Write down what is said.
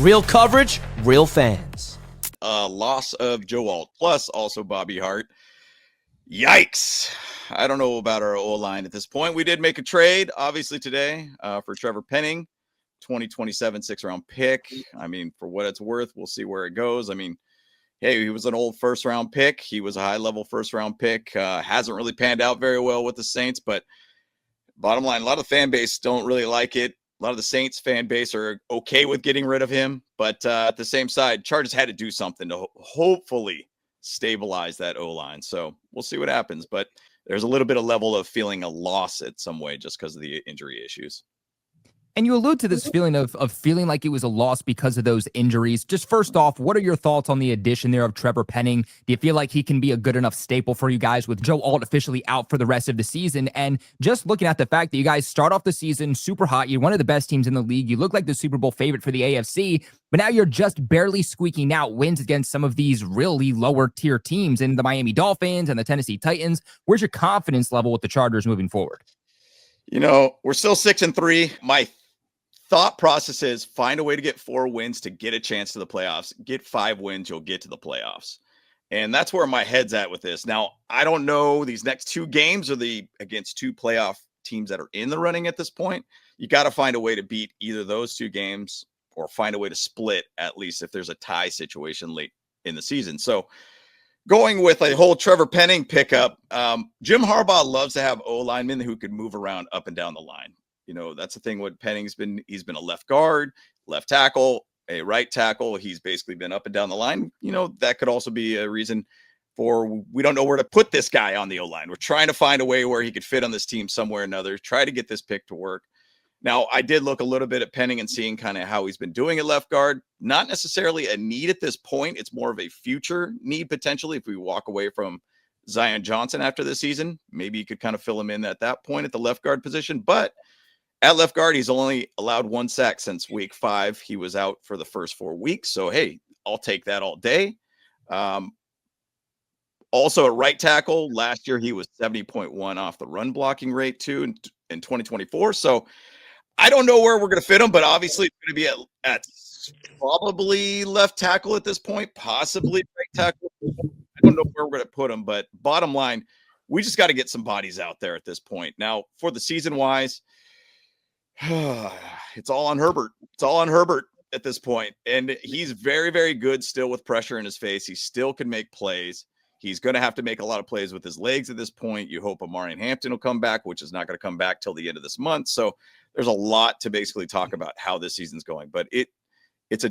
Real coverage, real fans. Loss of Joe Alt, plus also Bobby Hart. Yikes. I don't know about our O-line at this point. We did make a trade, obviously, today for Trevor Penning, 2027 six-round pick. I mean, for what it's worth, we'll see where it goes. I mean, hey, he was an old first-round pick. He was a high-level first-round pick. Hasn't really panned out very well with the Saints, but bottom line, a lot of the fan base don't really like it. A lot of the Saints fan base are okay with getting rid of him. But at the same side, Chargers had to do something to hopefully stabilize that O-line. So we'll see what happens. But there's a little bit of level of feeling a loss at some way just because of the injury issues. And you allude to this feeling of feeling like it was a loss because of those injuries. Just first off, what are your thoughts on the addition there of Trevor Penning? Do you feel like he can be a good enough staple for you guys with Joe Alt officially out for the rest of the season? And just looking at the fact that you guys start off the season super hot, you're one of the best teams in the league. You look like the Super Bowl favorite for the AFC, but now you're just barely squeaking out wins against some of these really lower tier teams in the Miami Dolphins and the Tennessee Titans. Where's your confidence level with the Chargers moving forward? You know, we're still 6-3. My thought process is find a way to get 4 wins to get a chance to the playoffs. Get 5 wins, you'll get to the playoffs. And that's where my head's at with this. Now, I don't know, these next 2 games are against 2 playoff teams that are in the running at this point. You got to find a way to beat either those 2 games or find a way to split, at least if there's a tie situation late in the season. So going with a whole Trevor Penning pickup, Jim Harbaugh loves to have O-linemen who can move around up and down the line. You know, that's the thing with Penning's been. He's been a left guard, left tackle, a right tackle. He's basically been up and down the line. You know, that could also be a reason for we don't know where to put this guy on the O-line. We're trying to find a way where he could fit on this team somewhere or another, try to get this pick to work. Now, I did look a little bit at Penning and seeing kind of how he's been doing at left guard. Not necessarily a need at this point. It's more of a future need potentially if we walk away from Zion Johnson after this season. Maybe you could kind of fill him in at that point at the left guard position. But at left guard, he's only allowed 1 sack since week 5. He was out for the first 4 weeks. So, hey, I'll take that all day. Also, at right tackle, last year he was 70.1 off the run blocking rate, too, in 2024. So, I don't know where we're going to fit him, but obviously it's going to be at probably left tackle at this point, possibly right tackle. I don't know where we're going to put him, but bottom line, we just got to get some bodies out there at this point. Now, for the season-wise, it's all on Herbert. It's all on Herbert at this point. And he's very, very good still with pressure in his face. He still can make plays. He's going to have to make a lot of plays with his legs at this point. You hope Amari Hampton will come back, which is not going to come back till the end of this month. So there's a lot to basically talk about how this season's going. But